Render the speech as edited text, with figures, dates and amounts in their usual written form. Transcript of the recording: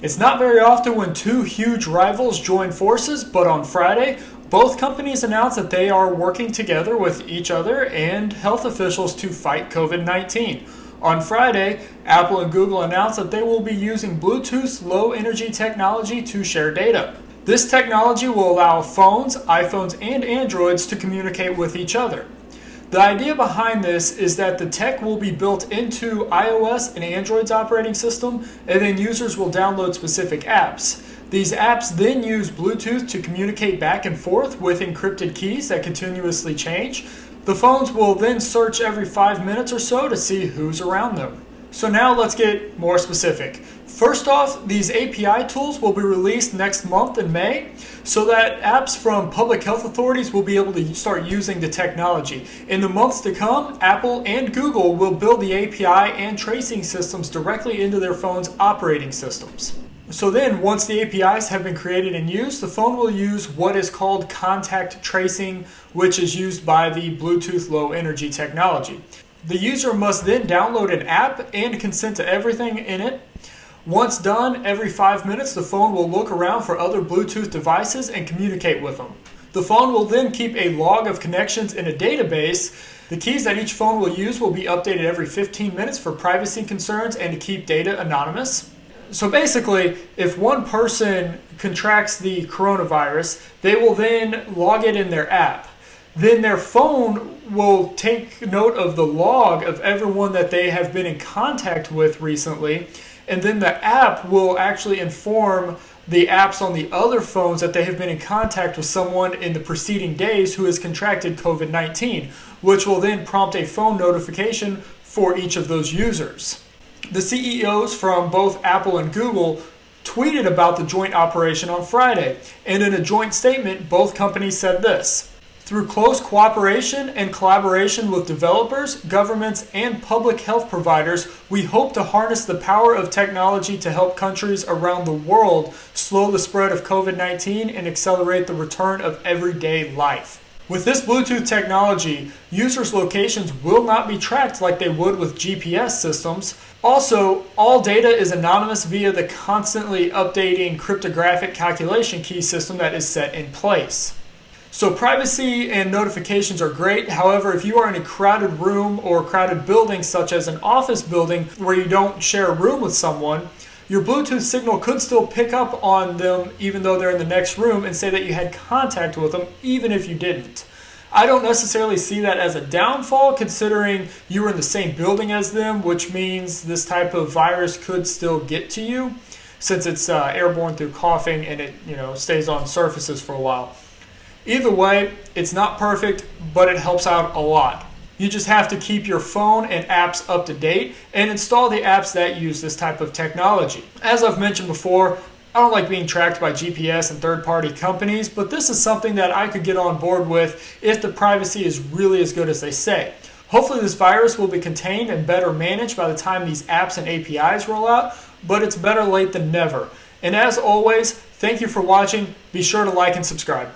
It's not very often when two huge rivals join forces, but on Friday, both companies announced that they are working together with each other and health officials to fight COVID-19. On Friday, Apple and Google announced that they will be using Bluetooth low energy technology to share data. This technology will allow phones, iPhones, and Androids to communicate with each other. The idea behind this is that the tech will be built into iOS and Android's operating system, and then users will download specific apps. These apps then use Bluetooth to communicate back and forth with encrypted keys that continuously change. The phones will then search every 5 minutes or so to see who's around them. So now let's get more specific. First off, these API tools will be released next month in May so that apps from public health authorities will be able to start using the technology. In the months to come, Apple and Google will build the API and tracing systems directly into their phone's operating systems. So then, once the APIs have been created and used, the phone will use what is called contact tracing, which is used by the Bluetooth low energy technology. The user must then download an app and consent to everything in it. Once done, every 5 minutes the phone will look around for other Bluetooth devices and communicate with them. The phone will then keep a log of connections in a database. The keys that each phone will use will be updated every 15 minutes for privacy concerns and to keep data anonymous. So basically, if one person contracts the coronavirus, they will then log it in their app. Then their phone will take note of the log of everyone that they have been in contact with recently, and then the app will actually inform the apps on the other phones that they have been in contact with someone in the preceding days who has contracted COVID-19, which will then prompt a phone notification for each of those users. The CEOs from both Apple and Google tweeted about the joint operation on Friday, and in a joint statement, both companies said this: "Through close cooperation and collaboration with developers, governments, and public health providers, we hope to harness the power of technology to help countries around the world slow the spread of COVID-19 and accelerate the return of everyday life." With this Bluetooth technology, users' locations will not be tracked like they would with GPS systems. Also, all data is anonymous via the constantly updating cryptographic calculation key system that is set in place. So privacy and notifications are great. However, if you are in a crowded room or a crowded building, such as an office building where you don't share a room with someone, your Bluetooth signal could still pick up on them even though they're in the next room and say that you had contact with them even if you didn't. I don't necessarily see that as a downfall considering you were in the same building as them, which means this type of virus could still get to you since it's airborne through coughing and it stays on surfaces for a while. Either way, it's not perfect, but it helps out a lot. You just have to keep your phone and apps up to date and install the apps that use this type of technology. As I've mentioned before, I don't like being tracked by GPS and third-party companies, but this is something that I could get on board with if the privacy is really as good as they say. Hopefully this virus will be contained and better managed by the time these apps and APIs roll out, but it's better late than never. And as always, thank you for watching. Be sure to like and subscribe.